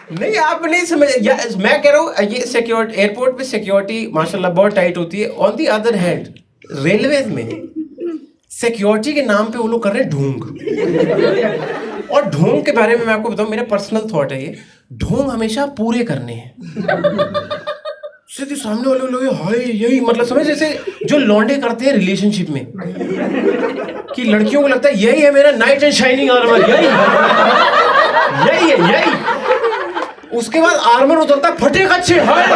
नहीं आप नहीं समझ या मैं कह रहा हूँ ये सिक्योरिटी एयरपोर्ट पे सिक्योरिटी माशाल्लाह बहुत टाइट होती है. On the other hand railways में सिक्योरिटी के नाम पे वो लोग कर रहे हैं ढोंग. और ढोंग के बारे में मैं आपको बताऊं, मेरा पर्सनल थॉट है ये, ढोंग हमेशा पूरे करने हैं. सीधे सामने वाले लोग हाय यही मतलब समझ, जैसे जो लौंडे करते हैं रिलेशनशिप में कि लड़कियों को लगता है यही है मेरा नाइट एंड शाइनिंग आर्मर, यही है यही. उसके बाद आर्मर उतरता है फटे कच्चे. हाय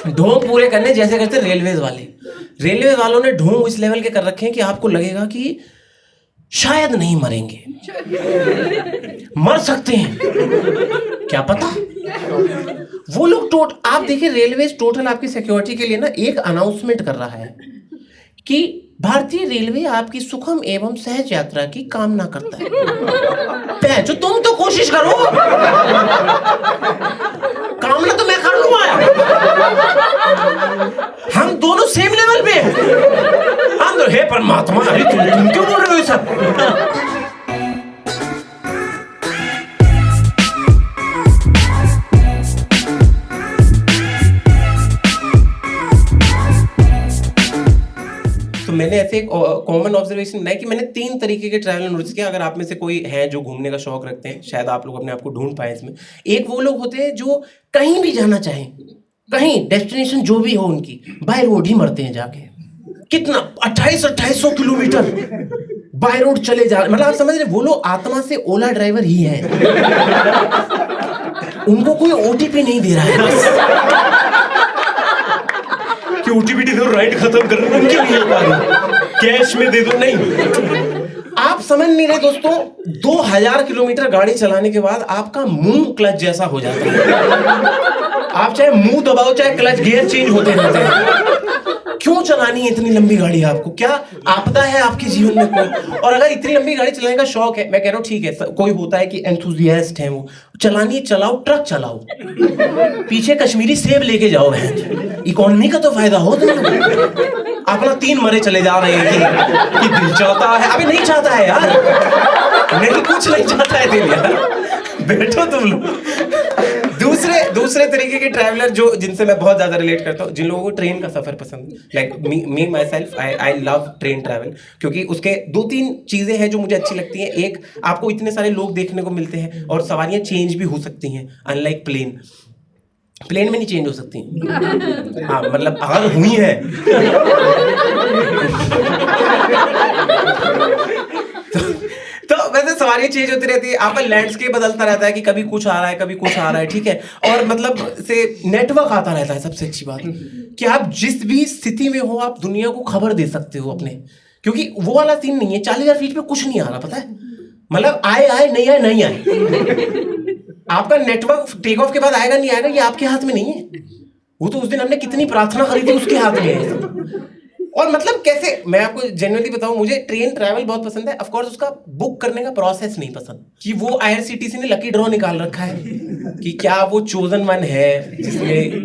ढोंग पूरे करने जैसे करते रेलवेज वाले. रेलवे वालों ने ढोंग इस लेवल के कर रखे हैं कि आपको लगेगा कि शायद नहीं मरेंगे, मर सकते हैं, क्या पता. वो लोग आप देखिए रेलवेज टोटल आपकी सिक्योरिटी के लिए ना एक अनाउंसमेंट कर रहा है कि भारतीय रेलवे आपकी सुखम एवं सहज यात्रा की कामना करता है. जो तुम तो कोशिश करो, कामना तो मैं कर लूंगा. हम दोनों सेम लेवल पे हैं. हम तो हे परमात्मा, अरे तुम क्यों बोल रहे हो ये सब. तो मैंने ऐसे एक कॉमन ऑब्जर्वेशन बनाया कि मैंने 3 तरीके के ट्रैवल नोटिस किया. अगर आप में से कोई है जो घूमने का शौक रखते हैं, शायद आप लोग अपने आप को ढूंढ पाए इसमें. एक वो लोग होते हैं जो कहीं भी जाना चाहें, कहीं डेस्टिनेशन जो भी हो उनकी, बाय रोड ही मरते हैं जाके. कितना 2800 किलोमीटर बाय रोड चले जा, मतलब आप समझ रहे, वो लोग आत्मा से ओला ड्राइवर ही हैं. उनको कोई ओटीपी नहीं दे रहा है बस कि ओटीपी दे दो राइड खत्म कर, उनके लिए कैश में दे दो. नहीं, आप समझ नहीं रहे दोस्तों, 2000 किलोमीटर गाड़ी चलाने के बाद आपका मुंह क्लच जैसा हो जाता है. आप चाहे मुंह दबाओ चाहे क्लच गियर चेंज होते रहते हैं. क्यों चलानी है इतनी लंबी गाड़ी आपको? क्या आपदा है आपके जीवन में कोई? और अगर इतनी लंबी गाड़ी चलाने का शौक है, मैं कह रहा हूँ ठीक है, कोई होता है कि एंथुजियास्ट है, वो चलानी चलाओ, ट्रक चलाओ, पीछे कश्मीरी सेब लेके जाओ. इकोनॉमी का तो फायदा हो तुम. अपना 3 मरे चले जा रहे हैं कि दिल चाहता है. अभी नहीं चाहता है यार, नहीं कुछ नहीं चाहता है दिल यार, बैठो तुम लोग. दूसरे तरीके के ट्रैवलर जो जिनसे मैं बहुत ज्यादा रिलेट करता हूँ, जिन लोगों को ट्रेन का सफर पसंद है, like me my self, I love train travel. क्योंकि उसके 2-3 चीजें हैं जो मुझे अच्छी लगती हैं. एक, आपको इतने सारे लोग देखने को मिलते हैं और सवारियां चेंज भी हो सकती हैं, अनलाइक प्लेन में नहीं चेंज हो सकती. हाँ मतलब अगर हुई है तो वैसे सवारियां चेंज होती रहती है, आपका लैंडस्केप बदलता रहता है कि कभी कुछ आ रहा है कभी कुछ आ रहा है, ठीक है. और मतलब से नेटवर्क आता रहता है. सबसे अच्छी बात कि आप जिस भी स्थिति में हो आप दुनिया को खबर दे सकते हो अपने, क्योंकि वो वाला सीन नहीं है. 40,000 फीट पे कुछ नहीं आ रहा, पता है, मतलब आए नहीं आए. आपका नेटवर्क टेक ऑफ के बाद आएगा नहीं आएगा ये आपके हाथ में नहीं है. वो तो उस दिन हमने कितनी प्रार्थना करी थी उसके हाथ में है. और मतलब कैसे, मैं आपको जेन्युइनली बताऊं, मुझे ट्रेन ट्रैवल बहुत पसंद है. ऑफ कोर्स उसका बुक करने का प्रोसेस नहीं पसंद, कि वो IRCTC ने लकी ड्रॉ निकाल रखा है कि क्या वो चोजन वन है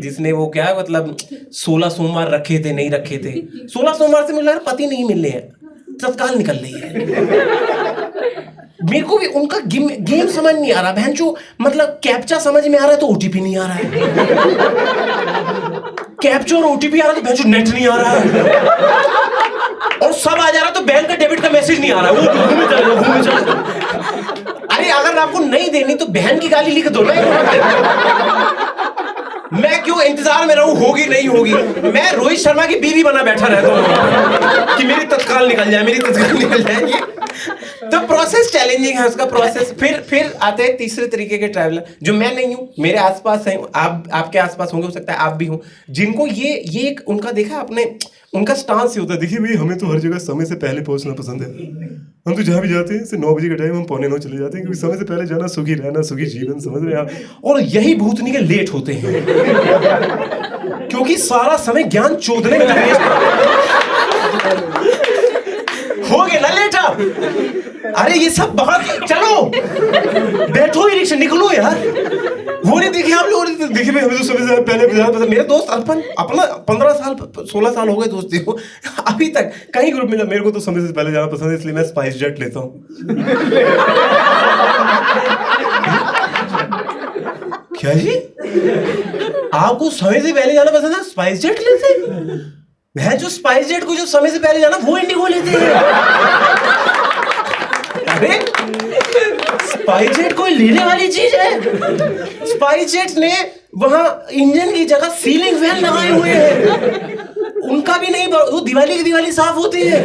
जिसने वो क्या मतलब 16 सोमवार रखे थे, नहीं रखे थे. 16 सोमवार से मुझे पति नहीं मिल रहे हैं, तत्काल निकल रही है. मेरे को भी उनका गेम समझ नहीं आ रहा. बहन जो मतलब कैप्चा समझ में आ रहा है तो ओटीपी नहीं आ रहा है, कैप्चा और ओटीपी आ रहा है तो बहन जो नेट नहीं आ रहा है, और सब आ जा रहा है तो बैंक का डेबिट का मैसेज नहीं आ रहा है. वो घूमे चले. अरे अगर आपको नहीं देनी तो बहन की गाली लिख दो ना. मैं क्यों इंतजार में रहूं, होगी नहीं होगी. मैं रोहित शर्मा की बीवी बना बैठा रहता हूं कि मेरी तत्काल निकल जाए. तो प्रोसेस चैलेंजिंग है उसका प्रोसेस. फिर आते हैं तीसरे तरीके के ट्रैवलर, जो मैं नहीं हूं, मेरे आसपास हैं, आपके आसपास होंगे, हो सकता है आप भी हो, जिनको ये एक उनका देखा आपने, उनका स्टांस ही होता है, देखिए भाई हमें तो हर जगह समय से पहले पहुंचना पसंद है. हम तो जहाँ भी जाते हैं 9 बजे का टाइम हम 8:45 चले जाते हैं, क्योंकि समय से पहले जाना सुखी रहना, सुखी जीवन, समझ रहे हैं आप. और यही भूतनी के लेट होते हैं क्योंकि सारा समय ज्ञान चोदने में हो गए ना लेट आप। अरे ये सब बहुत, चलो बैठो ही रिक्शा, निकलो यार। वो नहीं देखिए आप लोग, देखिए भाई हमें तो समय से पहले मेरे दोस्त अपना 15 साल 16 साल हो गए दोस्ती को, अभी तक कहीं ग्रुप मिला मेरे को तो समय से पहले जाना पसंद है, इसलिए मैं स्पाइस जेट लेता हूँ। क्या जी, आपको समय से पहले जाना पसंद है, स्पाइस जेट लेते? मैं जो स्पाइस जेट को जो समय से पहले जाना वो इंडिगो लेते हैं। अरे स्पाइस जेट कोई लेने वाली चीज है? स्पाइस जेट ने वहां इंजन की जगह सीलिंग फैन लगाए हुए हैं, उनका भी नहीं, वो दिवाली की दिवाली साफ होती है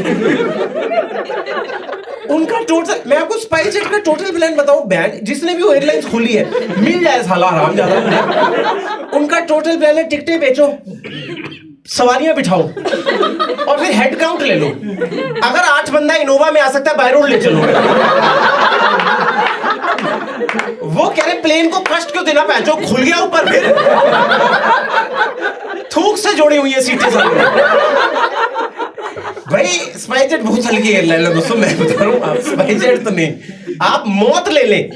उनका टोटल। मैं आपको स्पाइस जेट का टोटल प्लान बताऊं, बैंड जिसने भी वो एयरलाइंस खोली है मिल जाए साला आराम ज्यादा। उनका टोटल प्लान है टिकटें बेचो, सवारियां बिठाओ और फिर हेड काउंट ले लो। अगर 8 बंदा इनोवा में आ सकता है, बाय रोड ले चलो। वो कह रहे प्लेन को कष्ट क्यों देना, पैंचो खुल गया ऊपर, फिर थूक से जोड़ी हुई है सीटें सामने। भाई स्पाइस जेट बहुत हल्की एयरलाइन है दोस्तों, मैं बता रहा हूँ। आप स्पाइस जेट तो नहीं, आप मौत ले लें,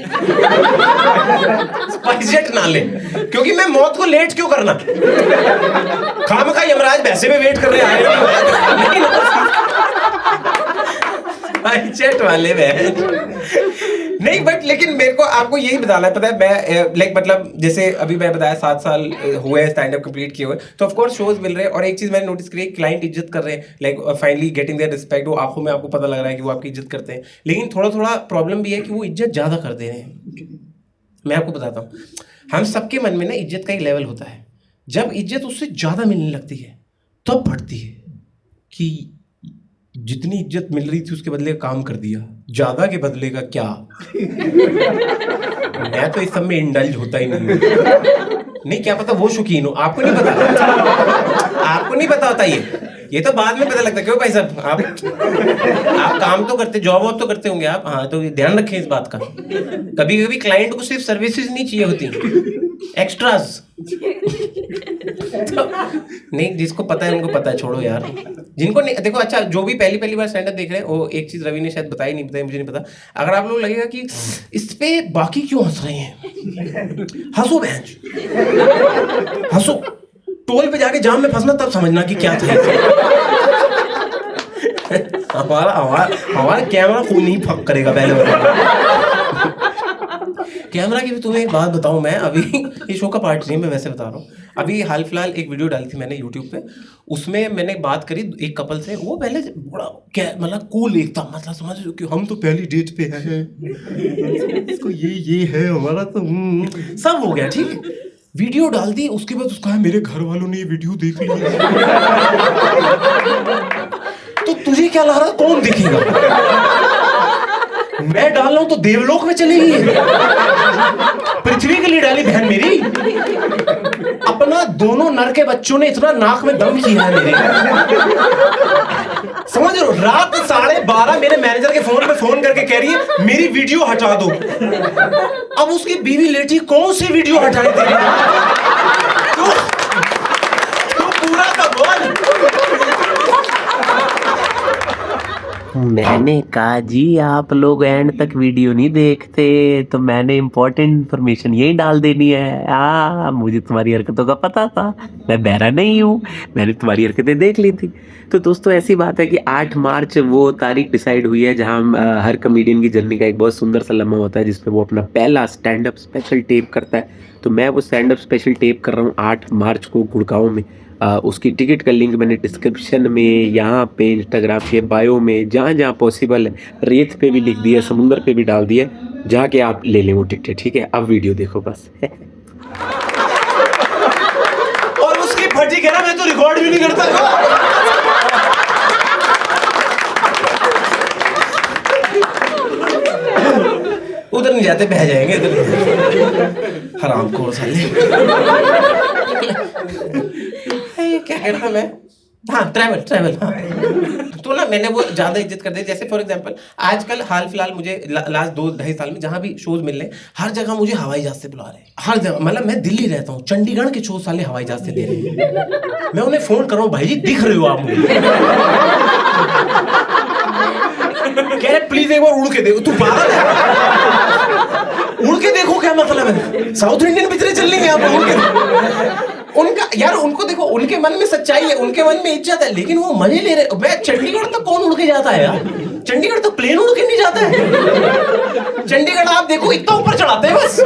स्पाइस जेट ना ले, क्योंकि मैं मौत को लेट क्यों करना, खामखा यमराज वैसे में वेट कर रहे आए नहीं, स्पाइस जेट वाले नहीं। बट लेकिन मेरे को आपको यही बताना है, पता है मैं लाइक मतलब जैसे अभी मैं बताया 7 साल हुए स्टैंड अप कंप्लीट किए हुए, तो ऑफ कोर्स शोज मिल रहे हैं। और एक चीज मैंने नोटिस करी, क्लाइंट इज्जत कर रहे हैं, like finally getting their respect. वो आंखों में आपको पता लग रहा है कि वो आपकी इज्जत करते हैं, लेकिन थोड़ा थोड़ा प्रॉब्लम भी है कि वो इज्जत ज्यादा कर दे रहे हैं। मैं आपको बताता हूँ, हम सबके मन में ना इज्जत का एक लेवल होता है, जब इज्जत उससे ज्यादा मिलने लगती है तब बढ़ती है कि जितनी इज्जत मिल रही थी उसके बदले काम कर दिया, ज्यादा के बदले का क्या। मैं तो इस सब में इंडल्ज होता ही नहीं, क्या पता वो शौकीन हो, आपको नहीं पता, आपको नहीं पता होता ये तो बाद में पता लगता। क्यों भाई साहब, आप काम तो करते, जॉब वॉब तो करते होंगे आप, हाँ तो ध्यान रखें इस बात का। कभी कभी क्लाइंट को सिर्फ सर्विसेज नहीं चाहिए होती, एक्स्ट्रास। तो नहीं, जिसको पता है उनको पता है, छोड़ो यार। जिनको नहीं देखो, अच्छा जो भी पहली बार स्टैंड अप देख रहे हैं, वो एक चीज रवि ने शायद बताई नहीं बताई, मुझे नहीं पता। अगर आप लोग लगेगा कि इस पे बाकी क्यों हंस रहे हैं, हंसो बहन, हंसो। टोल पे जाके जाम में फंसना तब समझना कि क्या था। हमारा कैमरा खूब नहीं फक करेगा पहले कैमरा की भी तुम्हें एक बात बताऊं, मैं अभी ये शो का पार्ट नहीं, मैं वैसे बता रहा हूँ। अभी हाल फिलहाल एक वीडियो डाली थी मैंने यूट्यूब पे, उसमें मैंने बात करी एक कपल से। वो पहले बड़ा क्या मतलब कूल एक था, मतलब समझ लो कि हम तो पहली डेट पे हैं, इसको ये है हमारा तो सब हो गया, ठीक है। वीडियो डाल दी, उसके बाद उसका है मेरे घर वालों ने ये वीडियो देख लिया। तो तुझे क्या लग रहा है कौन देखेगा? मैं डाल रहा हूं तो देवलोक में चलेगी, पृथ्वी के लिए डाली बहन मेरी। अपना दोनों नर के बच्चों ने इतना नाक में दम किया है मेरे, समझ रहे हो। रात 12:30 मेरे मैनेजर के फोन पे फोन करके कह रही है मेरी वीडियो हटा दो। अब उसकी बीवी लेटी, कौन सी वीडियो हटाई तेरी? तो पूरा का बोल। मैंने कहा जी आप लोग एंड तक वीडियो नहीं देखते, तो मैंने इम्पोर्टेंट इन्फॉर्मेशन यही डाल देनी है। मुझे तुम्हारी हरकतों का पता था, मैं बहरा नहीं हूँ, मैंने तुम्हारी हरकतें देख ली थी। तो दोस्तों ऐसी बात है कि 8 मार्च वो तारीख डिसाइड हुई है जहाँ हर कमेडियन की जर्नी का एक बहुत सुंदर सा लम्हा होता है जिसमें वो अपना पहला स्टैंड अप स्पेशल टेप करता है। तो मैं वो स्टैंड अप स्पेशल टेप कर रहा हूँ 8 मार्च को गुड़गांव में। उसकी टिकट का लिंक मैंने डिस्क्रिप्शन में, यहाँ पे इंस्टाग्राम के बायो में, जहाँ जहाँ पॉसिबल है, रेत पे भी लिख दिया, समुंदर पे भी डाल दिया, जाके आप ले लें वो टिकट, ठीक है। अब वीडियो देखो बस। और उसकी फटी कह रहा मैं तो रिकॉर्ड भी नहीं करता। उधर नहीं जाते, बह जाएंगे इधर। हरामखोर साले। क्या कह रहा मैं, हाँ ट्रैवल हाँ। तो ना मैंने वो ज्यादा इज्जत कर दी। जैसे फॉर एग्जांपल आजकल हाल फिलहाल मुझे लास्ट 2-2.5 साल में जहां भी शोज मिल रहे हैं, हर जगह मुझे हवाई जहाज से बुला रहे हैं, हर जगह। मतलब मैं दिल्ली रहता हूँ, चंडीगढ़ के शो साले हवाई जहाज से दे रहे हैं। मैं उन्हें फोन कर रहा हूँ, भाई जी दिख रहे हो आप मुझे? कह रहे प्लीज एक बार उड़ के देखो। तू पागल है? उड़ के देखो क्या मतलब है? साउथ इंडियन पिक्चरें चल रही हैं यहाँ पर, उड़ के। उनका यार, उनको देखो, उनके मन में सच्चाई है, उनके मन में इज्जत है, लेकिन वो मजे ले रहे। मैं चंडीगढ़ तक कौन उड़ के जाता है यार? चंडीगढ़ तक प्लेन उड़ के नहीं जाता है। चंडीगढ़ आप देखो इतना ऊपर चढ़ाते हैं बस,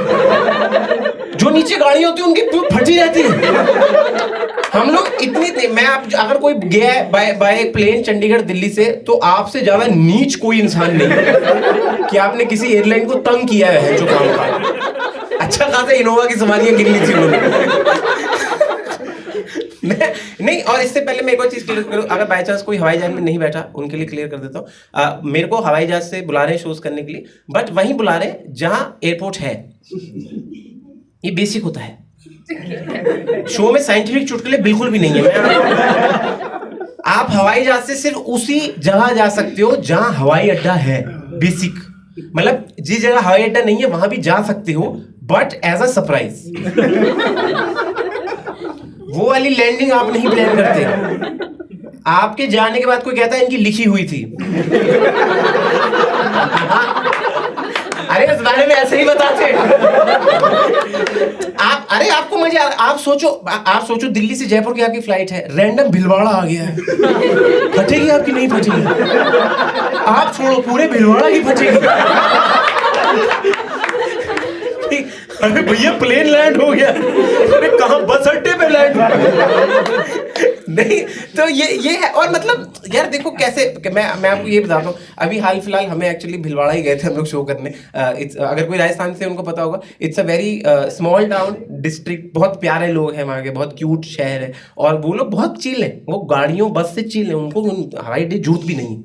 जो नीचे गाड़ी होती है उनकी फटी रहती है। हम लोग इतनी, मैं आप अगर कोई गया है बाय प्लेन चंडीगढ़ दिल्ली से, तो आपसे ज्यादा नीच कोई इंसान नहीं कि आपने किसी एयरलाइन को तंग किया है जो काम का। अच्छा खासा इनोवा की सवारियां गिन ली थी उन्होंने। नहीं, और इससे पहले मैं एक और चीज क्लियर करूं, अगर बाय चांस कोई हवाई जहाज में नहीं बैठा, उनके लिए क्लियर कर देता हूं। मेरे को हवाई जहाज से बुला रहे हैं शोज करने के लिए, बट वहीं बुला रहे हैं जहां एयरपोर्ट है। ये बेसिक होता है शो में, साइंटिफिक चुटकुले बिल्कुल भी नहीं है। आप हवाई जहाज से सिर्फ उसी जगह जा सकते हो जहां हवाई अड्डा है। बेसिक मतलब जिस जगह हवाई अड्डा नहीं है वहां भी जा सकते हो, बट एज अ सरप्राइज। वो वाली लैंडिंग आप नहीं प्लान करते। आपके जाने के बाद कोई कहता है इनकी लिखी हुई थी। अरे इस बारे में ऐसे ही बताते। अरे आपको मजा, आप सोचो दिल्ली से जयपुर की आपकी फ्लाइट है, रैंडम भीलवाड़ा आ गया है, फटेगी आपकी? नहीं फटेगी। आप छोड़ो, पूरे भीलवाड़ा ही फटेगी। अरे भैया प्लेन लैंड हो गया। अरे कहाँ? बस अड्डे पे लैंड। नहीं तो ये है। और मतलब यार देखो कैसे, मैं आपको ये बताता हूँ, अभी हाल फिलहाल हमें एक्चुअली भिलवाड़ा ही गए थे हम लोग शो करने। अगर कोई राजस्थान से उनको पता होगा, it's a very small town district, बहुत प्यारे लोग हैं वहाँ के, बहुत क्यूट शहर है, और वो लोग बहुत चिल है। वो गाड़ियों बस से चिल है, उनको हवाई अड्डे जरूरत भी नहीं,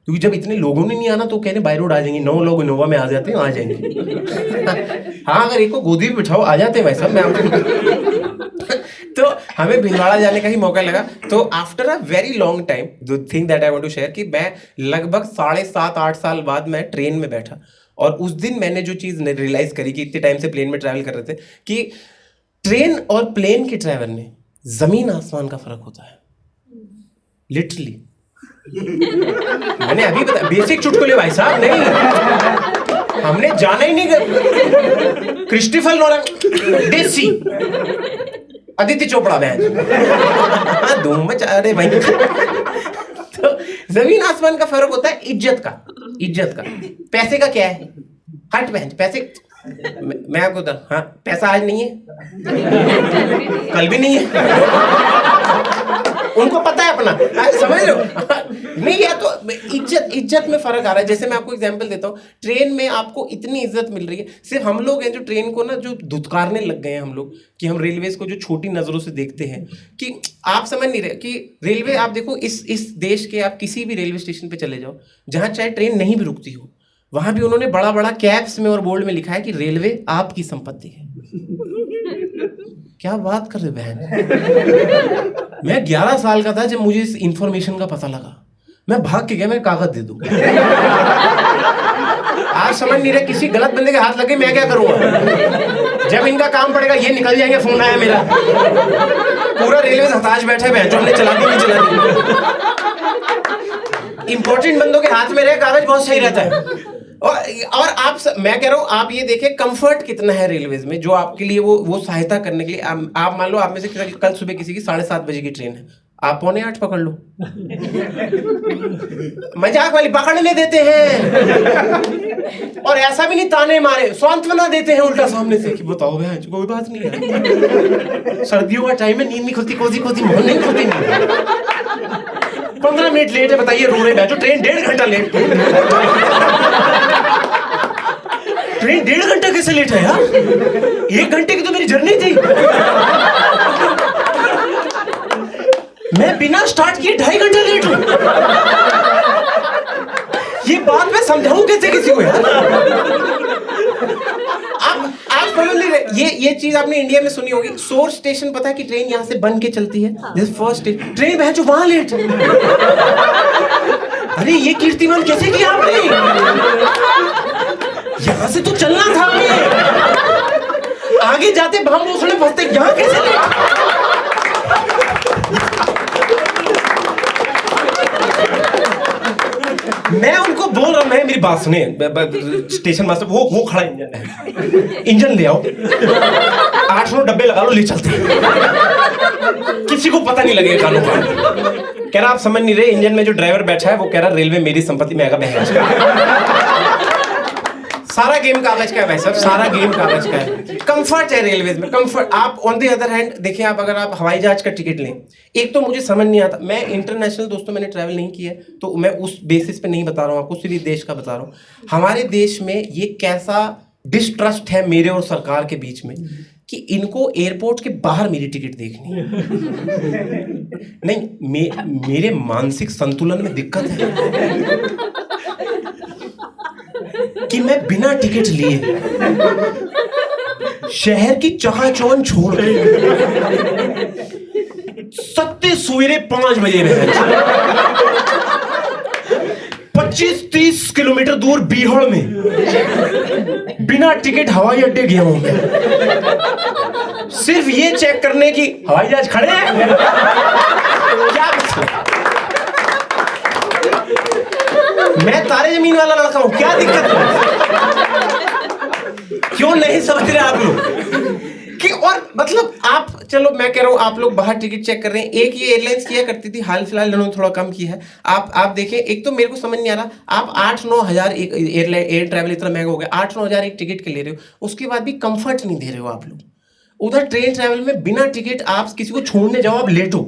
क्योंकि जब इतने लोगों ने नहीं आना तो कहने बाय रोड आ जाएंगे। 9 लोग इनोवा में आ जाते हैं, आ जाएंगे। हाँ, अगर एक को गोदी में बिठाओ आ जाते हैं भाई साहब। मैं तो हमें भिलवाड़ा जाने का ही मौका लगा। तो after a very long time, the thing that I want to share, कि मैं लगभग 7.5-8 साल बाद मैं ट्रेन में बैठा, और उस दिन मैंने जो चीज़ रियलाइज करी कि इतने टाइम से प्लेन में ट्रैवल कर रहे थे, कि ट्रेन और प्लेन के ट्रैवल में जमीन आसमान का फर्क होता है, लिटरली। मैंने अभी बताया, बेसिक चुटकुले भाई साहब, नहीं हमने जाना ही नहीं। क्रिस्टोफर नोलन, देसी, आदित्य चोपड़ा, मैं धूम में अरे भाई। तो जमीन आसमान का फर्क होता है इज्जत का। पैसे का क्या है? हट बहन, पैसे मैं आपको हाँ, पैसा आज नहीं है, कल भी नहीं है। उनको पता है अपना, समझ लो। नहीं है तो इज्जत में फर्क आ रहा है। जैसे मैं आपको एग्जांपल देता हूँ, ट्रेन में आपको इतनी इज्जत मिल रही है, सिर्फ हम लोग हैं जो ट्रेन को ना जो धुतकारने लग गए हैं हम लोग, कि हम रेलवेज को जो छोटी नजरों से देखते हैं, कि आप समझ नहीं रहे कि रेलवे, आप देखो इस देश के आप किसी भी रेलवे स्टेशन पे चले जाओ, जहाँ चाहे ट्रेन नहीं भी रुकती हो, वहां भी उन्होंने बड़ा बड़ा कैप्स में और बोर्ड में लिखा है कि रेलवे आपकी संपत्ति है। क्या बात कर रहे बहन। मैं 11 साल का था जब मुझे इस इंफॉर्मेशन का पता लगा। मैं भाग के गया, मैं कागज दे दूं। आज समझ नहीं रहे, किसी गलत बंदे के हाथ लगे मैं क्या करूंगा? जब इनका काम पड़ेगा ये निकल जाएंगे। फोन आया मेरा, पूरा रेलवे हताश बैठे हैं, जो हमने चला दी नहीं चला दी। इंपॉर्टेंट बंदों के हाथ में रहे कागज बहुत सही रहता है। और मैं कह रहा हूं, आप ये देखें कंफर्ट कितना है रेलवेज में, जो आपके लिए वो सहायता करने के लिए। आप मान लो आप में से कल सुबह किसी की 7:30 बजे की ट्रेन है, आप 7:45 पकड़ लो। मजाक वाली पकड़ने देते हैं, और ऐसा भी नहीं ताने मारे, सांत्वना देते हैं उल्टा सामने से कि बताओ भैया कोई बात नहीं है, सर्दियों का टाइम है, नींद नहीं खुलती, कोजी मोहन नहीं खुलती। 15 मिनट लेट है, बताइए रो रहे बैठो, ट्रेन 1.5 घंटा लेट। ट्रेन 1.5 घंटा कैसे लेट है यार? 1 घंटे की तो मेरी जर्नी थी। मैं बिना स्टार्ट किए 2.5 घंटे लेट हूं। ये बात मैं समझाऊं कैसे किसी को यार? आप समझ नहीं रहे। ये चीज आपने इंडिया में सुनी होगी, सोर्स स्टेशन, पता है कि ट्रेन यहां से बन के चलती है, दिस फर्स्ट स्टेशन, ट्रेन बहन जो वहां लेट। अरे ये कीर्तिमान कैसे किया आपने? यहां से तो चलना था हमें, आगे जाते भाम उसने फंसते, यहां कैसे लेट? मैं उनको बोल बात सुने, स्टेशन मास्टर वो खड़ा इंजन है, इंजन ले आओ, 8-9 डब्बे लगा लो, ले चलते हैं, किसी को पता नहीं लगेगा कानों का। कह रहा आप समझ नहीं रहे, इंजन में जो ड्राइवर बैठा है वो कह रहा रेलवे मेरी संपत्ति में आएगा बहराज का। सारा गेम कागज का है भाई साहब, सारा गेम कागज का है। कंफर्ट है रेलवेज में, कंफर्ट। आप ऑन द अदर हैंड देखिए, आप अगर आप हवाई जहाज का टिकट लें, एक तो मुझे समझ नहीं आता, मैं इंटरनेशनल दोस्तों मैंने ट्रैवल नहीं किया है तो मैं उस बेसिस पे नहीं बता रहा हूँ आपको, सिर्फ देश का बता रहा हूँ। हमारे देश में ये कैसा डिस्ट्रस्ट है मेरे और सरकार के बीच में कि इनको एयरपोर्ट के बाहर मेरी टिकट देखनी है। नहीं, मेरे मानसिक संतुलन में दिक्कत है कि मैं बिना टिकट लिए शहर की चकाचौंध छोड़ सत्ते सवेरे 5 बजे में 25-30 किलोमीटर दूर बीहड़ में बिना टिकट हवाई अड्डे गया हूं मैं, सिर्फ ये चेक करने की हवाई जहाज खड़े हैं क्या। मैं तारे जमीन वाला लड़का हूं, क्या दिक्कत है? क्यों नहीं समझ रहे आप लोग कि, और मतलब आप, चलो मैं कह रहा हूं आप लोग बाहर टिकट चेक कर रहे हैं, एक ये एयरलाइंस किया करती थी, हाल फिलहाल इन्होंने थोड़ा कम किया है। आप देखें, एक तो मेरे को समझ नहीं आ रहा, आप 8-9 हज़ार एक एयर ट्रैवल इतना महंगा हो गया, 8-9 हज़ार एक टिकट के ले रहे हो, उसके बाद भी कंफर्ट नहीं दे रहे हो आप लोग। उधर ट्रेन ट्रैवल में बिना टिकट आप किसी को छोड़ने जाओ, आप लेटो,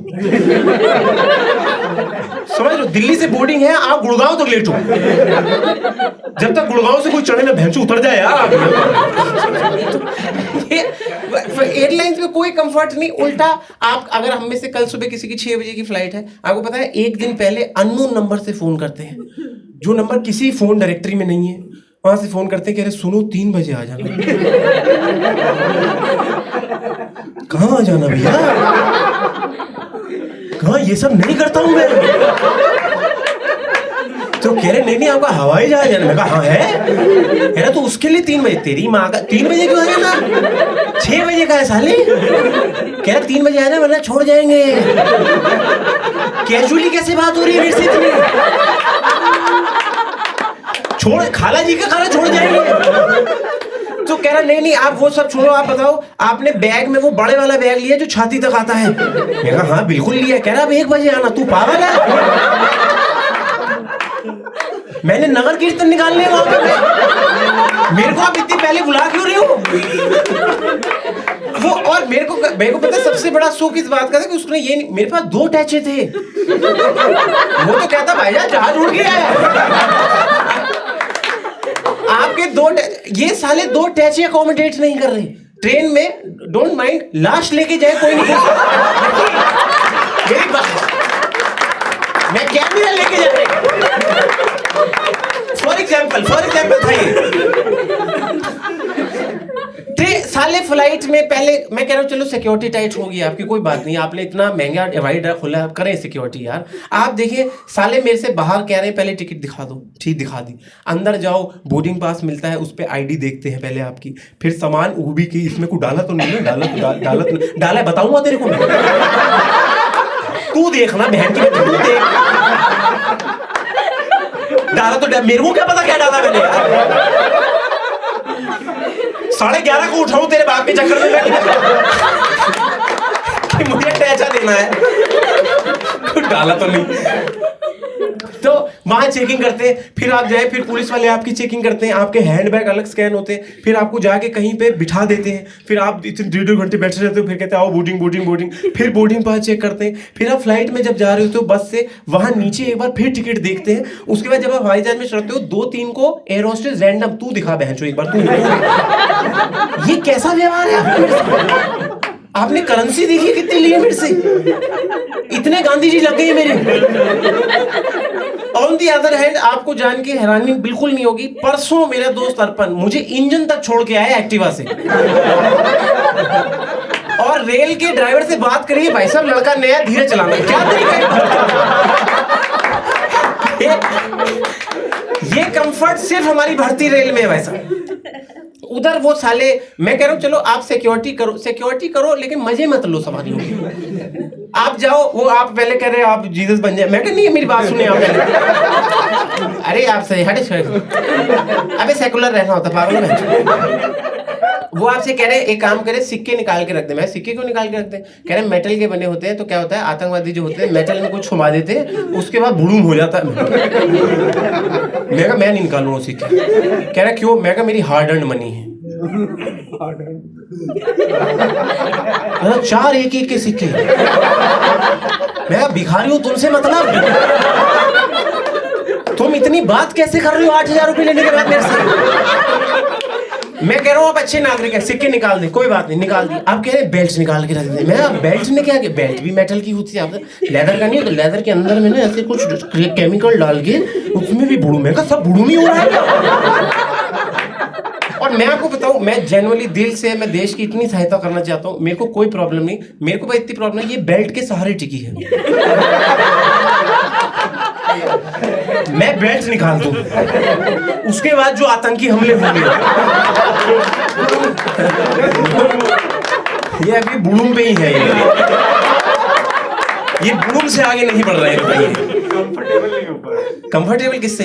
समझ लो, दिल्ली से बोर्डिंग है, आप गुड़गांव तक लेटो, जब तक गुड़गांव से कोई चढ़े ना भैंसू उतर जाए यार। एयरलाइंस में कोई कंफर्ट नहीं, उल्टा आप अगर हम में से कल सुबह किसी की 6 बजे की फ्लाइट है, आपको पता है एक दिन पहले अननोन नंबर से फोन करते हैं, जो नंबर किसी फोन डायरेक्टरी में नहीं है, वहां से फोन करते हैं, कह रहे सुनो 3 बजे आ जाना। कहाँ आ जाना भैया, कहाँ, ये सब नहीं करता हूं मैं। तो कह रहे नहीं आपका हवाई जहाज है ना, मैं कहा हाँ है, कह रहा तो उसके लिए 3 बजे, तेरी माँ का 3 बजे क्यों आ जाना, 6 बजे का है साले, कह रहा 3 बजे आ जाना वरना छोड़ जाएंगे। कैजुअली कैसे बात हो रही है मेरे से इतनी, छोड़, खाला जी का खाना छोड़ जाएंगे। तो कह रहा नहीं आप वो सब छोड़ो, आप बताओ आपने बैग में वो बड़े वाला बैग लिया जो छाती तक आता है, मैं कहा हाँ बिल्कुल लिया। कह रहा अब 1 बजे आना, तू पागल है, मैंने नगर कीर्तन निकालने वहां पे, मेरे को आप इतनी पहले बुला क्यों रही हो वो। और मेरे को पता है सबसे बड़ा शौक इस बात का था कि उसने ये नहीं, मेरे पास 2 टैचे थे, वो तो कहता भाईजान जहाज उड़ गया है, आपके 2 ये साले 2 टैचे अकोमोडेट नहीं कर रहे ट्रेन में। डोंट माइंड लाश लेके जाए कोई नहीं, मेरी बात, मैं कैमरा लेके जा रहा, फॉर एग्जाम्पल था ये साले फ्लाइट में। पहले मैं कह रहा हूँ चलो सिक्योरिटी टाइट होगी आपकी, कोई बात नहीं, आपने इतना महंगा डिवाइडर खोला, आप करें सिक्योरिटी यार। आप देखिए साले मेरे से बाहर कह रहे हैं पहले टिकट दिखा दो, ठीक दिखा दी, अंदर जाओ बोर्डिंग पास मिलता है, उस पर आईडी देखते हैं पहले आपकी, फिर सामान ऊबी की, इसमें कुछ डाला तो नहीं है, डाला है बताऊंगा तेरे को, तू देखना बहन की, तू देख डाला तो मेरे को क्या पता क्या डाला मैंने यार, 11:30 को उठाऊं तेरे बाप के चक्कर में कि मुझे टैचा देना है, डाला तो नहीं। तो वहां चेकिंग करते हैं, फिर आप जाए, फिर पुलिस वाले आपकी चेकिंग करते हैं, आपके हैंडबैग अलग स्कैन होते हैं, फिर आपको जाके कहीं पे बिठा देते हैं, फिर आप इतने 1.5 घंटे बैठे रहते हो, फिर कहते हैं आओ बोर्डिंग, फिर बोर्डिंग पास चेक करते हैं, फिर आप फ्लाइट में जब जा रहे होते हो बस से, वहां नीचे एक बार फिर टिकट देखते हैं, उसके बाद जब आप हवाई जहाज में चढ़ते हो 2-3 को एयर होस्टेस रैंडम, तू दिखा बहन चो एक बार, तू ये कैसा व्यवहार है आपका? आपने करेंसी देखी कितनी ली है मेरे से, इतने गांधी जी लग गए मेरे। ऑन दी अदर हैंड आपको जान के हैरानी बिल्कुल नहीं होगी, परसों मेरा दोस्त अर्पण मुझे इंजन तक छोड़ के आया एक्टिवा से, और रेल के ड्राइवर से बात करिए, भाई साहब लड़का नया, धीरे चलाना, क्या तरीका है। ये कंफर्ट सिर्फ हमारी भारतीय रेल में है भाई साहब। उधर वो साले, मैं कह रहा हूं चलो आप सिक्योरिटी करो लेकिन मजे मत लो सवारियों के। आप जाओ, वो आप पहले कह रहे हैं आप जीसस बन जाए, मैं कह नहीं मेरी बात सुने आप पहले, अरे आपसे हटे, अबे सेकुलर रहना होता पागल में। वो आपसे कह रहे हैं एक काम करे, सिक्के निकाल के रख दे। मैं सिक्के क्यों निकाल के रखते हैं? कह रहे हैं मेटल के बने होते हैं, तो क्या होता है आतंकवादी जो होते हैं मेटल में कुछ छुपा देते हैं, उसके बाद बुड़ूम हो जाता है। मैं कहा मैं नहीं निकालूंगा सिक्के। कह रहा क्यों? मैं कहा मेरी हार्ड अर्न्ड मनी है। 4 1 के सिक्के। मैं भिखारी हूं, तुमसे मतलब? तुम इतनी बात कैसे कर रही हो 8,000 रुपए लेने के बाद मेरे से? मैं कह रहा हूँ आप अच्छे नागरिक हैं, सिक्के निकाल दे, कोई बात नहीं, निकाल दी। आप कह रहे हैं बेल्ट निकाल के रख दे। मैं बेल्ट ने क्या किया? बेल्ट भी मेटल की होती है, आप लेदर का नहीं होता। लेदर के अंदर में ना ऐसे कुछ केमिकल डाल के उसमें भी बुड़ू। मैं कहा सब बुड़ू नहीं हो रहा है। और मैं आपको बताऊं, मैं जेन्युइनली दिल से मैं देश की इतनी सहायता करना चाहता हूं, मेरे को कोई प्रॉब्लम नहीं। मेरे को भाई इतनी प्रॉब्लम है, ये बेल्ट के सहारे टिकी है। मैं बेल्ट निकाल दूं, उसके बाद जो आतंकी हमले होंगे, ये अभी बुड़ूम पे ही है। ये बुड़ूम से आगे नहीं बढ़ रहे हैं। बताइए कंफर्टेबल नहीं हो पा रहे। कंफर्टेबल किससे?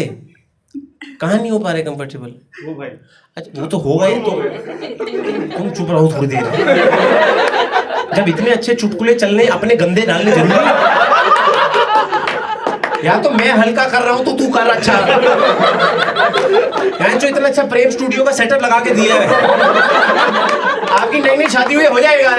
कहाँ नहीं हो पा रहे कंफर्टेबल? वो भाई अच्छा वो तो होगा ही। तो तुम चुप रहो थोड़ी देर। जब इतने अच्छे चुटकुले चलने, अपने गंदे डालने जरूरी? या तो मैं हल्का कर रहा हूं तो तू कर अच्छा। यार जो इतना अच्छा प्रेम स्टूडियो का सेटअप लगा के दिया है, आपकी नई नई शादी हुई हो जाएगा।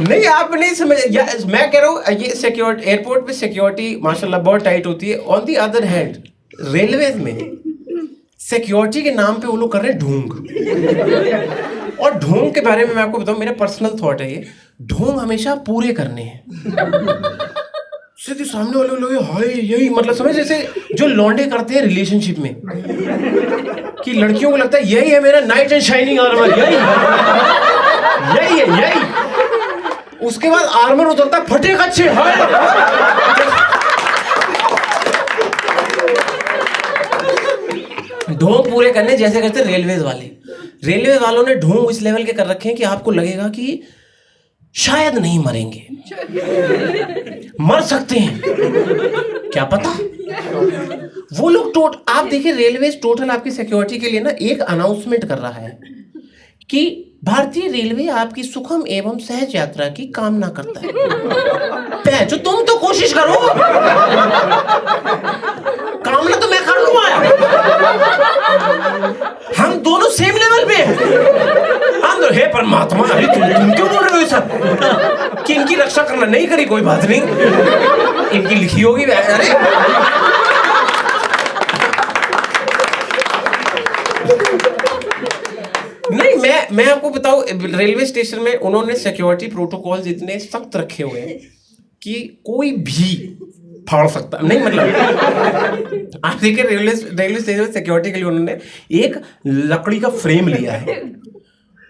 नहीं आप नहीं समझ। मैं कह रहा हूँ ये सिक्योरिटी, एयरपोर्ट पे सिक्योरिटी माशाल्लाह बहुत टाइट होती है। On the other hand railways में सिक्योरिटी के नाम पे वो लोग कर रहे हैं ढोंग। और ढोंग के बारे में मैं आपको बताऊं, मेरा पर्सनल थॉट है ये, ढोंग हमेशा पूरे करने हैं। सीधे सामने वाले लोग हाय यही मतलब समझ, जैसे जो लौंडे करते हैं रिलेशनशिप में, कि लड़कियों को लगता है यही है मेरा नाइट एंड शाइनिंग आर्मर, यही है यही। उसके बाद आर्मर उतरता है फटे कच्चे। ढोंग पूरे करने जैसे करते रेलवेज वाले। रेलवे वालों ने ढोंग इस लेवल के कर रखे हैं कि आपको लगेगा कि शायद नहीं मरेंगे, मर सकते हैं, क्या पता। वो लोग आप देखिए रेलवेज टोटल आपकी सिक्योरिटी के लिए ना एक अनाउंसमेंट कर रहा है कि भारतीय रेलवे आपकी सुखम एवं सहज यात्रा की कामना करता है। जो तुम तो कोशिश करो, कामना तो मैं कर लूंगा। हम दोनों सेम लेवल पे हैं। हम तो हे परमात्मा, अरे तुम क्यों बोल रहे हो सब कि इनकी रक्षा करना? नहीं करी कोई बात नहीं, इनकी लिखी होगी। अरे नहीं, मैं आपको बताऊं, रेलवे स्टेशन में उन्होंने सिक्योरिटी प्रोटोकॉल्स इतने सख्त रखे हुए हैं कि कोई भी फाड़ सकता नहीं। मतलब आप देखिए रेलवे स्टेशन में सिक्योरिटी के लिए उन्होंने एक लकड़ी का फ्रेम लिया है,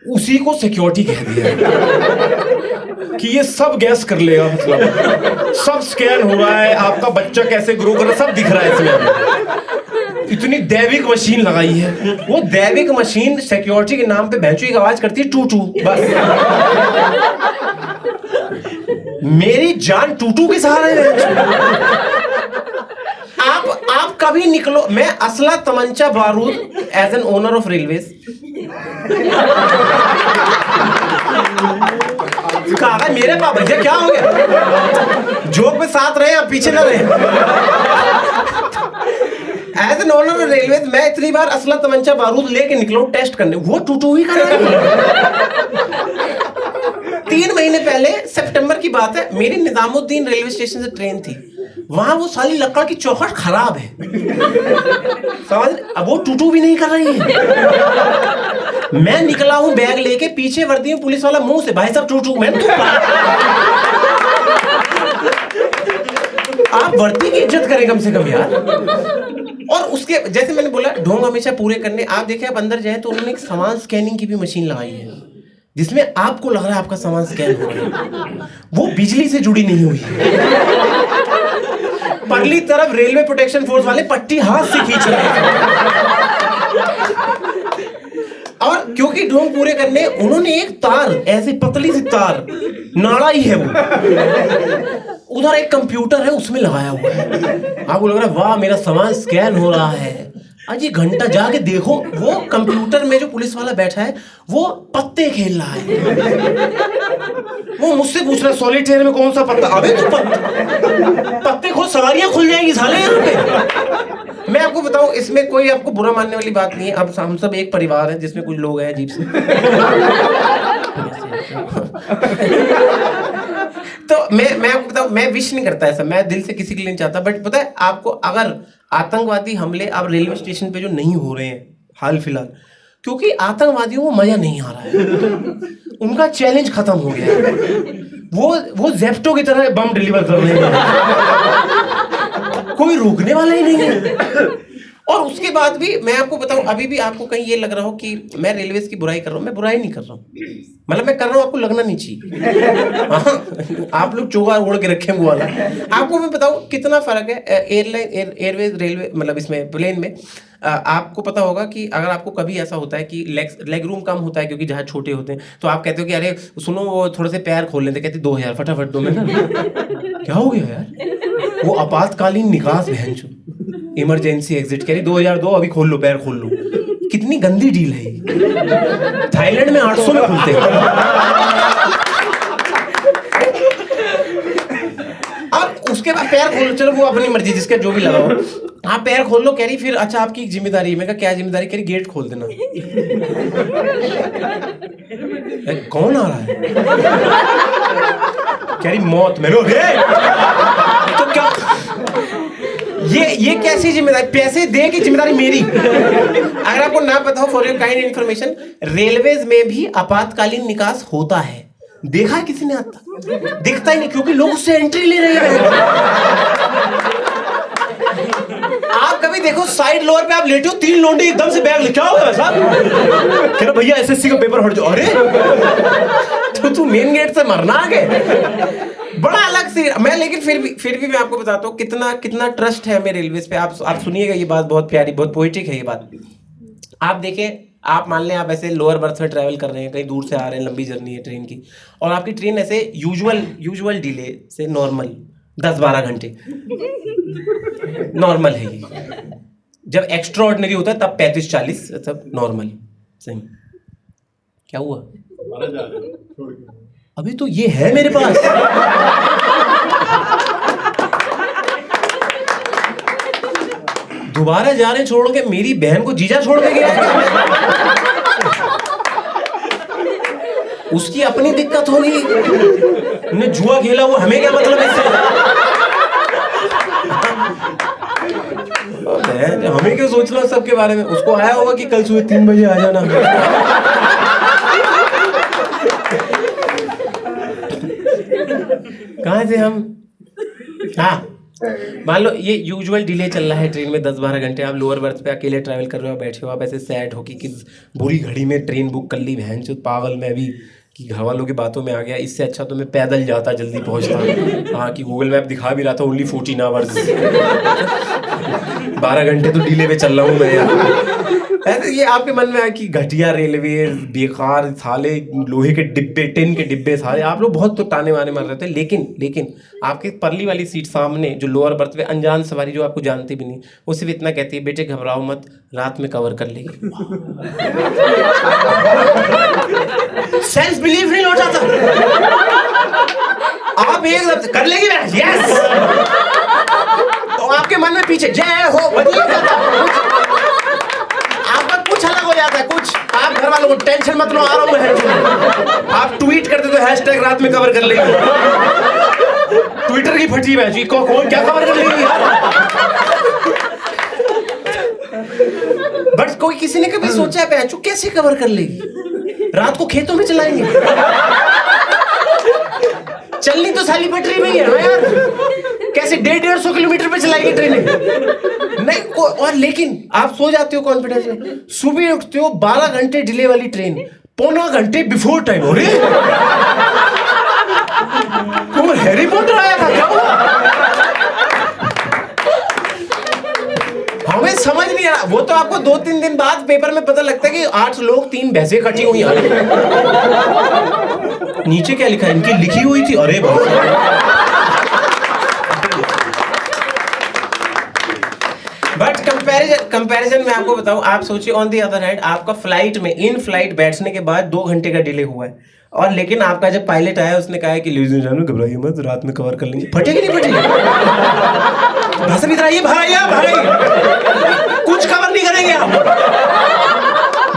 उसी को सिक्योरिटी कह दिया है कि ये सब गैस कर लेगा। मतलब सब स्कैन हो रहा है, आपका बच्चा कैसे ग्रो कर रहा है सब दिख रहा है इसमें। इतनी दैविक मशीन लगाई है, वो दैविक मशीन सिक्योरिटी के नाम पे भैंसू की आवाज करती है टू टू। बस मेरी जान टूटू के सहारे है। आप कभी निकलो, मैं असला तमंचा बारूद as an owner of railways कहा मेरे पास भैया क्या हो गया, जोक में साथ रहे आप पीछे न रहे। As an owner of railways मैं इतनी बार असला तमंचा बारूद लेके निकला टेस्ट करने, वो टूटू ही करेगा। 3 महीने पहले सितंबर की बात है, मेरी निजामुद्दीन रेलवे स्टेशन से ट्रेन थी, वहां वो साली लकड़ की चौखट खराब है, समझ, अब वो टूटू भी नहीं कर रही है। मैं निकला हूं बैग लेके, पीछे वर्दी में पुलिस वाला मुंह से भाई साहब टूटू। मैं आप वर्दी की इज्जत करें कम से कम यार। और उसके जैसे मैंने बोला ढोंग हमेशा पूरे करने, आप देखिए आप अंदर जाए तो उन्होंने एक सामान स्कैनिंग की भी मशीन लगाई है, जिसमें आपको लग रहा है आपका सामान स्कैन हो रहा है, वो बिजली से जुड़ी नहीं हुई है। परली तरफ रेलवे प्रोटेक्शन फोर्स वाले पट्टी हाथ से खींच रहे हैं। और क्योंकि ढोंग पूरे करने उन्होंने एक तार, ऐसी पतली सी तार, नाड़ा ही है वो, उधर एक कंप्यूटर है उसमें लगाया हुआ है। आपको लग रहा है वाह मेरा सामान स्कैन हो रहा है, अजी घंटा जाके देखो वो कंप्यूटर में जो पुलिस वाला बैठा है वो पत्ते खेल रहा है। वो मुझसे पूछ रहा है सॉलिटेयर में कौन सा पत्ता, अबे तो पत्ते खोल, सवारियां खुल जाएंगी साले यहाँ पे। मैं आपको बताऊं इसमें कोई आपको बुरा मानने वाली बात नहीं है, अब हम सब एक परिवार है जिसमें कुछ लोग हैं अजीब से। तो मैं आपको बताऊं, मैं विश नहीं करता ऐसा, मैं दिल से किसी के लिए नहीं चाहता, बट पता है आपको, अगर आतंकवादी हमले अब रेलवे स्टेशन पे जो नहीं हो रहे हैं हाल फिलहाल, क्योंकि आतंकवादियों को मजा नहीं आ रहा है, उनका चैलेंज खत्म हो गया है। वो जेप्टो की तरह बम डिलीवर कर रहे हैं, कोई रोकने वाला ही नहीं है। और उसके बाद भी मैं आपको बताऊं, अभी भी आपको कहीं ये लग रहा हो कि मैं रेलवेज की बुराई कर रहा हूं, मैं बुराई नहीं कर रहा हूं, मतलब मैं कर रहा हूं, आपको लगना नहीं चाहिए। हाँ, आप लोग चोगा ओढ़ के रखे वो वाला। आपको मैं बताऊं कितना फर्क है एयरलाइन, एयरवेज, रेलवे, मतलब इसमें प्लेन में। आपको पता होगा कि अगर आपको कभी ऐसा होता है कि लेग रूम कम होता है क्योंकि जहाज छोटे होते हैं, तो आप कहते हो कि अरे सुनो वो थोड़े से पैर खोल लेते, कहते 2000 फटाफट दो में ना। क्या हो गया यार, वो आपातकालीन निकास बहन चो, इमरजेंसी एग्जिट, कह रही 2000 दो, अभी खोल लो, पैर खोल लो। कितनी गंदी डील है ये। थाईलैंड में 800 में खुलते हैं। अब उसके बाद पैर खोलो, चलो वो अपनी मर्जी, जिसका जो भी लगाओ, आप पैर खोल लो, कह रही फिर अच्छा आपकी एक जिम्मेदारी है। मैं कहा क्या जिम्मेदारी, कह रही गेट खोल देना। कौन आ रहा है, कह रही मौत। मैंने तो क्या, ये कैसी जिम्मेदारी, पैसे दे की जिम्मेदारी मेरी। अगर आपको ना पता हो, for your kind information, railways में भी आपातकालीन निकास होता है। देखा है किसी ने आज तक? दिखता ही नहीं, क्योंकि लोग उससे एंट्री ले रहे हैं। आप कभी देखो साइड लोअर पे आप लेटे हो, 3 लोंडे एकदम से बैग लेके आओ साहब, कह रहा भैया एसएससी का पेपर हट जाओ। अरे तो तू मेन गेट से मरना आ गए, बड़ा अलग से। मैं लेकिन फिर भी मैं आपको बताता हूँ कितना ट्रस्ट है हमें रेलवेज पे। आप सुनिएगा, ये बात बहुत प्यारी, बहुत पोएटिक है ये बात। आप देखें, आप मान लें आप ऐसे लोअर बर्थ में ट्रैवल कर रहे हैं, कहीं दूर से आ रहे हैं, लंबी जर्नी है ट्रेन की, और आपकी ट्रेन ऐसे यूजुअल डिले से नॉर्मल 10-12 घंटे नॉर्मल है ये। जब एक्स्ट्रा ऑर्डिनरी होता है तब 35-40 सब नॉर्मल। सही क्या हुआ, अभी तो ये है मेरे पास। दोबारा जा रहे छोड़ के, मेरी बहन को जीजा छोड़ के गया, उसकी अपनी दिक्कत होगी, ने जुआ खेला, वो हमें क्या मतलब इससे। हमें क्यों सोचना सबके बारे में। उसको आया होगा कि कल सुबह 3 बजे आ जाना। कहां से हम, हाँ मान लो ये यूजुअल डिले चल रहा है ट्रेन में 10-12 घंटे, आप लोअर बर्थ पे अकेले ट्रैवल कर रहे हो, बैठे हो, आप ऐसे सैड हो कि किस बुरी घड़ी में ट्रेन बुक कर ली, बहन चो पागल मैं भी कि घर वालों की बातों में आ गया। इससे अच्छा तो मैं पैदल जाता, जल्दी पहुंचता। हाँ कि गूगल मैप दिखा भी रहा था ओनली 14 आवर्स, 12 घंटे तो डिले पे चल रहा हूँ मैं यार। ऐसे ये आपके मन में आया कि घटिया रेलवे, बेकार साले, लोहे के डिब्बे, टिन के डिब्बे सारे, आप लोग बहुत तो ताने वाने मार रहे थे। लेकिन आपके परली वाली सीट सामने जो लोअर बर्थ पे अनजान सवारी जो आपको जानती भी नहीं, वो सिर्फ इतना कहती है, बेटे घबराओ मत, रात में कवर कर लेगी। सेल्फ बिलीफ नहीं लौटा था, आप एक कर लेगी ना, यस। तो आपके मन में पीछे जय हो आपका कुछ अलग हो जाता है, कुछ आप घर वालों को टेंशन मत लो, आ रहा हूँ। आप ट्वीट करते तो हैशटैग रात में कवर कर लेगी, ट्विटर की फटी है जी, कौन क्या कवर कर लेगी। बट कोई किसी ने कभी सोचा है पैचू कैसे कवर कर लेगी, रात को खेतों में चलाएंगे, चलनी तो साली पटरी में ही है ना यार, कैसे 150 किलोमीटर पे चलाएंगे ट्रेनें नहीं। और लेकिन आप सो जाते हो कॉन्फिडेंस में, सुबह उठते हो 12 घंटे डिले वाली ट्रेन, 15 घंटे बिफोर टाइम। अरे कौन हैरी पॉटर आया था क्या हुआ? हमें समझ नहीं आ रहा। वो तो आपको 2-3 दिन बाद पेपर में पता लगता है कि 8 लोग 3 भैंसें कटी हुई आ नीचे क्या लिखा है, इनकी लिखी हुई थी, अरे भाई। बट कंपैरिजन में आपको बताऊं, आप सोचिए ऑन दी अदर हैंड, आपका फ्लाइट में इन फ्लाइट बैठने के बाद 2 घंटे का डिले हुआ है, और लेकिन आपका जब पायलट आया उसने कहा कि लेडीज एंड जेंटलमैन घबराइए मत, रात में कवर कर लेंगे। फटेगी नहीं फटेगी? भाषण इधर आइए, बाहर आइए, कुछ कवर नहीं करेंगे आप,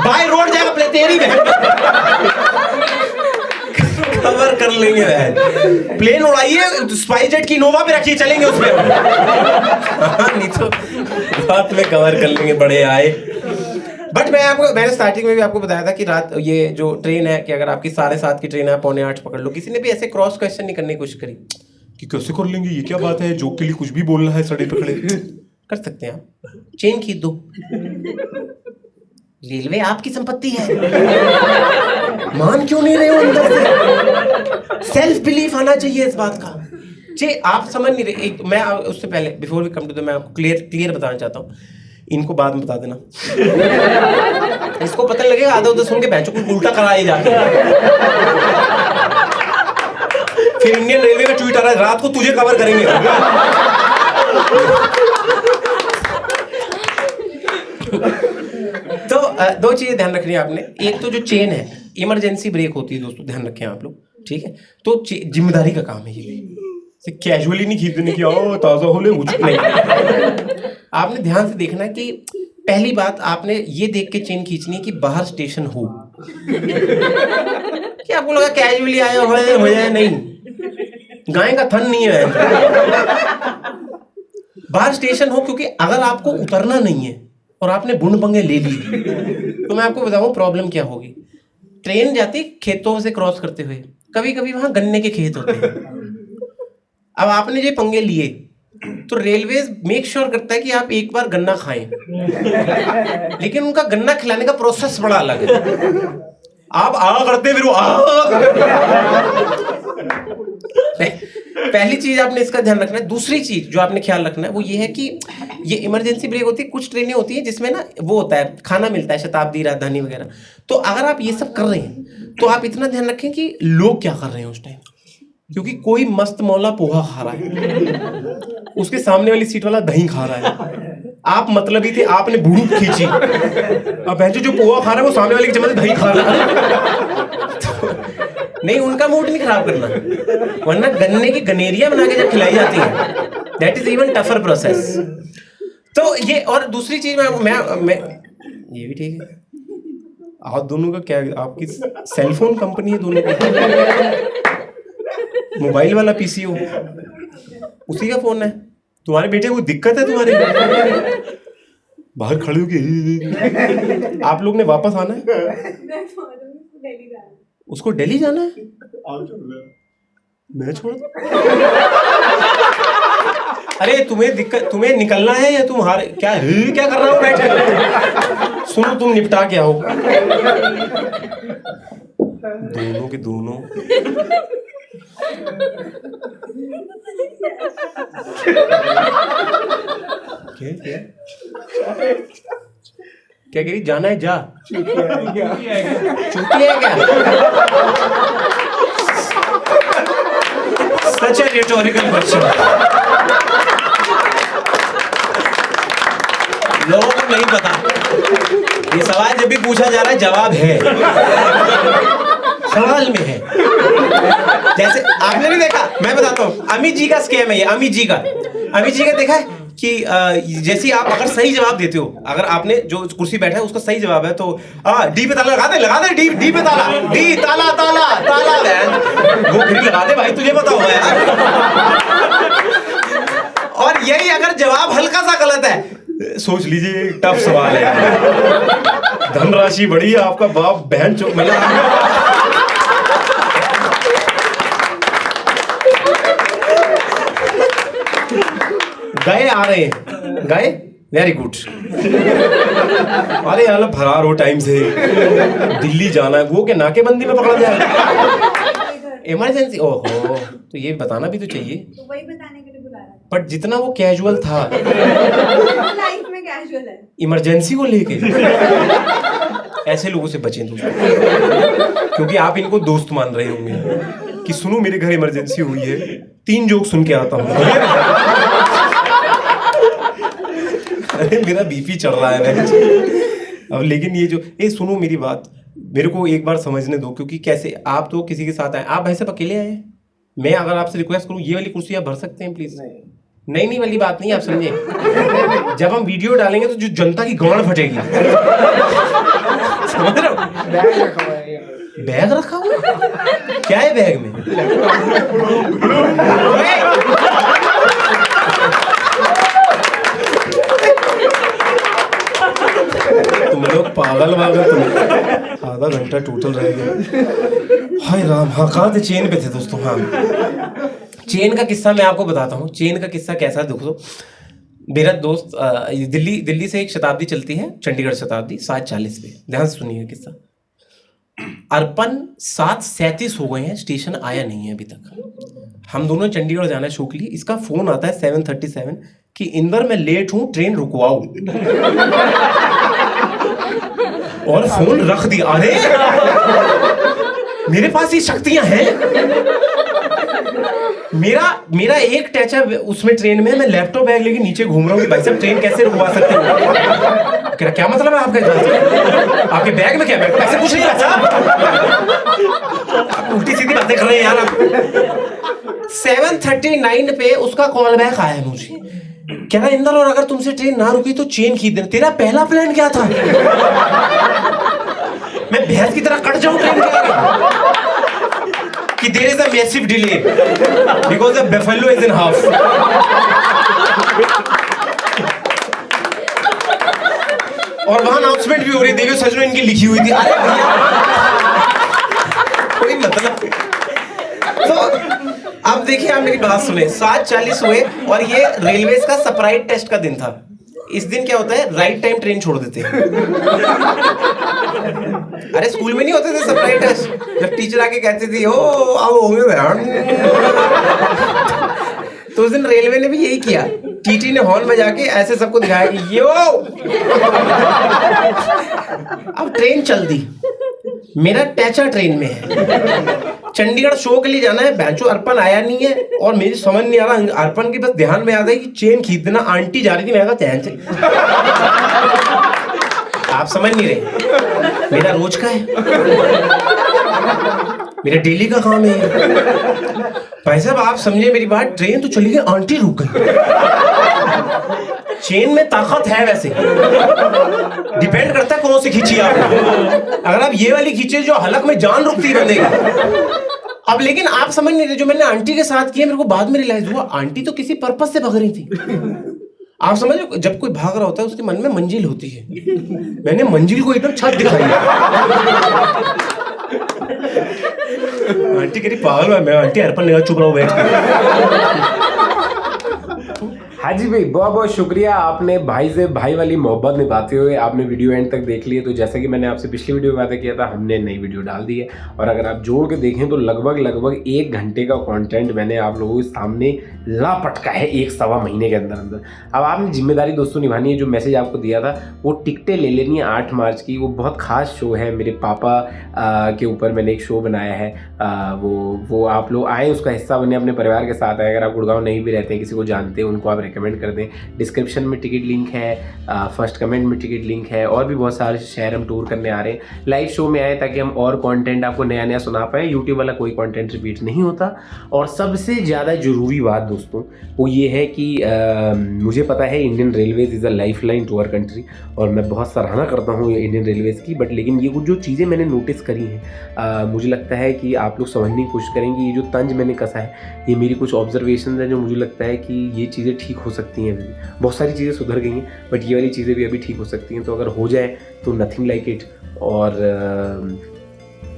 बाय रोड जाएगा प्ले तेरी बहन कवर कर लेंगे बहन। प्लेन उड़ाइए, स्पाइस जेट की इनोवा पे रखिए, चलेंगे उसमें नहीं तो रात में कवर कर लेंगे, बड़े आए। बट मैंने स्टार्टिंग में भी आपको बताया था कि रात ये जो ट्रेन है कि अगर आपकी 7:30 की ट्रेन है 7:45 पकड़ लो। किसी ने भी ऐसे क्रॉस क्वेश्चन नहीं करने की कोशिश करी कि कैसे कर लेंगे, ये क्या बात है, जोक के लिए कुछ भी बोलना है सड़े पकड़े। कर सकते हैं आप, चेन खींच दो, रेलवे आपकी संपत्ति है, मान क्यों नहीं रहे हो अंदर से? सेल्फ बिलीफ आना चाहिए इस बात का। जी आप समझ नहीं रहे। एक मैं उससे पहले before we come to the, मैं आपको क्लियर बताना चाहता हूँ, इनको बाद में बता देना, इसको पता लगेगा आधा उधर सुन के बैंचों को उल्टा कराए जाके। फिर इंडियन रेलवे का ट्वीट आ रहा है, रात को तुझे कवर करेंगे। तो 2 चीजें ध्यान रखनी है आपने। एक तो जो चेन है, इमरजेंसी ब्रेक होती है दोस्तों, ध्यान रखें आप लोग, ठीक है? तो जिम्मेदारी का काम है ये, कैजुअली नहीं खींचने की, आओ ताजा हो ले, नहीं। आपने ध्यान से देखना है कि पहली बात आपने ये देख के चेन खींचनी है कि बाहर स्टेशन हो। क्या आपको लगा कैजुअली आए हो जाए? नहीं, गाय का थन नहीं है, बाहर स्टेशन हो। क्योंकि अगर आपको उतरना नहीं है और आपने बुंड पंगे ले ली तो मैं आपको बताऊं प्रॉब्लम क्या होगी। ट्रेन जाती खेतों से क्रॉस करते हुए, कभी कभी वहां गन्ने के खेत होते हैं। अब आपने जो पंगे लिए तो रेलवेज मेक श्योर करता है कि आप एक बार गन्ना खाएं, लेकिन उनका गन्ना खिलाने का प्रोसेस बड़ा अलग है। आप करते फिर पहली चीज आपने इसका ध्यान रखना है। दूसरी चीज जो आपने ख्याल रखना है वो ये है कि ये इमरजेंसी ब्रेक होती है। कुछ ट्रेनें होती हैं जिसमें ना वो होता है, खाना मिलता है, शताब्दी, राजधानी वगैरह। तो अगर आप ये सब कर रहे हैं तो आप इतना ध्यान रखें कि लोग क्या कर रहे हैं उस टाइम, क्योंकि कोई मस्त मौला पोहा खा रहा है, उसके सामने वाली सीट वाला दही खा रहा है, आप मतलब ही थे, आपने बुड़ूक खींची, अब भैंसो जो पोहा खा रहा है वो सामने वाले की चम्मच दही खा रहा है। तो नहीं, उनका मूड नहीं खराब करना, वरना गन्ने की गनेरिया बना के जब खिलाई जाती है, that is even tougher process. तो ये, और दूसरी चीज मैं ये भी ठीक है, आप दोनों का क्या, आपकी सेलफोन कंपनी है दोनों की, मोबाइल वाला पीसीओ उसी का फोन है। तुम्हारे बेटे को दिक्कत है तुम्हारे, बाहर खड़े हो के आप लोग ने वापस आना है, उसको दिल्ली जाना है, मैं छोड़ अरे तुम्हें दिक्कत, तुम्हें निकलना है या तुम क्या कर रहा हो बैठे, सुनो तुम निपटा के आओ। दोनों के दोनों क्या कह रही, जाना है जा, चूतिया है क्या? सच है रिटोरिकल क्वेश्चन, लोगों को नहीं पता। ये सवाल जब भी पूछा जा रहा है जवाब है, सवाल में है। जैसे आपने नहीं देखा, मैं बताता हूँ, अमित जी का स्कैम है ये, अमित जी का देखा है कि जैसे आप अगर सही जवाब देते हो, अगर आपने जो कुर्सी बैठा है उसका सही जवाब है तो डी पे ताला लगा दे, डी पे ताला, डी ताला वो फिर लगा दे भाई, तुझे पता होगा यार। और यही अगर जवाब हल्का सा गलत है, सोच लीजिए टफ सवाल है, धनराशि बढ़ी है, आपका बाप बहन चो गए आ रहे हैं, गए वेरी गुड। अरे यार फरार हो टाइम से, दिल्ली जाना है, वो क्या नाकेबंदी में पकड़ा जाए? इमरजेंसी, ओहो, तो ये बताना भी तो चाहिए। तो वही बताने के लिए बुला रहा था। बट जितना वो कैजुअल था लाइफ में कैजुअल है। इमरजेंसी को लेके, ऐसे लोगों से बचें दोस्तों, क्योंकि आप इनको दोस्त मान रहे होंगे कि सुनो मेरे घर इमरजेंसी हुई है, 3 जोक सुन के आता हूँ। अरे मेरा बीपी चढ़ रहा है अब। लेकिन ये जो, ए सुनो मेरी बात, मेरे को एक बार समझने दो, क्योंकि कैसे आप तो किसी के साथ आए, आप भाई साहब अकेले आए, मैं अगर आपसे रिक्वेस्ट करूं ये वाली कुर्सी आप भर सकते हैं प्लीज? नहीं वाली बात नहीं, आप समझे। जब हम वीडियो डालेंगे तो जो जनता की गांड फटेगी, समझ रहे हो? बैग रखा हुआ है? क्या है बैग में? तुम लोग पागल तुम। आधा घंटा टोटल रह गया। हाय राम। हाँ, कहाँ थे? चेन पे थे दोस्तों। हाँ, चेन का किस्सा मैं आपको बताता हूँ। चेन का किस्सा कैसा है देखो। मेरा दोस्त दिल्ली से एक शताब्दी चलती है, चंडीगढ़ शताब्दी 7:40 पे। ध्यान से सुनिए किस्सा। अर्पण 7:37 हो गए हैं, स्टेशन आया नहीं है अभी तक। हम दोनों चंडीगढ़ जाना है शो के लिए। इसका फोन आता है 7:37 कि इंदर मैं लेट हूं, ट्रेन रुकवाओ। और फोन रख दिया। अरे मेरे पास ये शक्तियां हैं। मेरा एक टैचअप उसमें ट्रेन में, मैं लैपटॉप बैग लेके नीचे घूम रहा हूँ कि भाई साहब ट्रेन कैसे रुकवा सकते हो? क्या मतलब है आपका? आपके बैग में क्या? बैग ऐसे कुछ नहीं है साहब, आप उल्टी सीधी बातें कर रहे हैं यार आप। 7:39 पे उसका कॉल बैक आया है मुझे, कह रहा इंदर और अगर तुमसे ट्रेन ना रुकी तो चेन खींच देना। तेरा पहला प्लान क्या था? मैं भैंस की तरह कट जाऊं ट्रेन के आगे कि there is a massive delay because the buffalo is in half. और वहां अनाउंसमेंट भी हो रही, देखो सच में इनकी लिखी हुई थी। अरे कोई मतलब। तो अब देखिए, आप मेरी बात सुने। 7:40 हुए और ये रेलवेज का सरप्राइज टेस्ट का दिन था। इस दिन क्या होता है, राइट टाइम ट्रेन छोड़ देते हैं। अरे स्कूल में नहीं होते थे सरप्राइज टेस्ट, जब टीचर आके कहती थी ओ अब होंगे बहन। तो उस दिन रेलवे ने भी यही किया। टीटी ने हॉर्न बजा के ऐसे सबको दिखाया कि यो अब ट्रेन चल दी। मेरा टैचा ट्रेन में है, चंडीगढ़ शो के लिए जाना है। बैंचो अर्पण आया नहीं है और मेरी समझ नहीं आ रहा। अर्पण की बस ध्यान में आता है कि चेन खींच देना। आंटी जा रही थी, मैं कहा चैन से। आप समझ नहीं रहे, मेरा रोज का है, मेरा डेली का काम है भाई साहब। आप समझे मेरी बात। ट्रेन तो चली गई, आंटी रुक गई। चेन में ताकत है वैसे, डिपेंड करता है कौन सी खींची आप। अगर आप ये वाली खींचे जो हलक में जान रुकती है बंदे की। अब लेकिन आप समझ नहीं रहे, जो मैंने आंटी के साथ किया मेरे को बाद में रियलाइज हुआ, आंटी तो किसी पर्पस से भाग रही थी। आप समझ, जब कोई भाग रहा होता है उसके मन में मंजिल होती है। मैंने मंजिल को एकदम छत दिखाई। आंटी कह रही पागल है मैं। आंटी अर्पण लेगा, चुप रहो बैठ के। हाँ जी भाई, बहुत बहुत शुक्रिया। आपने भाई से भाई वाली मोहब्बत निभाते हुए आपने वीडियो एंड तक देख लिए। तो जैसा कि मैंने आपसे पिछली वीडियो में वादा किया था, हमने नई वीडियो डाल दी है। और अगर आप जोड़ के देखें तो लगभग 1 घंटे का कंटेंट मैंने आप लोगों के सामने ला पटका है 1-1.25 महीने के अंदर अंदर। अब आपने जिम्मेदारी दोस्तों निभानी है। जो मैसेज आपको दिया था वो टिकटें ले लेनी है 8 मार्च की। वो बहुत खास शो है, मेरे पापा के ऊपर मैंने एक शो बनाया है। वो आप लोग आए, उसका हिस्सा बने, अपने परिवार के साथ आए। अगर आप गुड़गांव नहीं भी रहते हैं, किसी को जानते हैं, उनको आप रिकमेंड कर दें। डिस्क्रिप्शन में टिकट लिंक है, फर्स्ट कमेंट में टिकट लिंक है। और भी बहुत सारे शहर हम टूर करने आ रहे हैं। लाइव शो में आए ताकि हम और कंटेंट आपको नया नया सुना पाएँ। यूट्यूब वाला कोई कंटेंट रिपीट नहीं होता। और सबसे ज़्यादा ज़रूरी बात दोस्तों वो ये है कि मुझे पता है Indian railways is a life line to our country, और मैं बहुत सराहना करता हूँ इंडियन रेलवेज़ की। बट लेकिन ये कुछ जो चीज़ें मैंने नोटिस करी हैं, मुझे लगता है कि आप लोग समझने की कोशिश करेंगे। ये जो तंज मैंने कसा है, ये मेरी कुछ ऑब्जर्वेशन है जो मुझे लगता है कि ये चीज़ें ठीक हो सकती हैं। बहुत सारी चीज़ें सुधर गई हैं, बट ये वाली चीज़ें भी अभी ठीक हो सकती हैं। तो अगर हो जाए तो नथिंग लाइक इट। और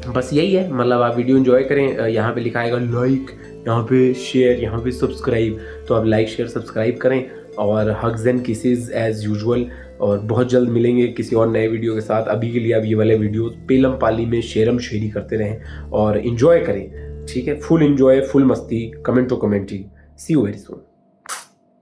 बस यही है, मतलब आप वीडियो एंजॉय करें। यहाँ पे लिखा आएगा लाइक, यहाँ पे शेयर, यहाँ पे सब्सक्राइब। तो आप लाइक शेयर सब्सक्राइब करें। और hugs and kisses as usual. और बहुत जल्द मिलेंगे किसी और नए वीडियो के साथ। अभी के लिए आप ये वाले वीडियो पेलम पाली में शेरम शेरी करते रहें और इन्जॉय करें। ठीक है, फुल एंजॉय, फुल मस्ती, कमेंट तो कमेंट जी। See you very soon.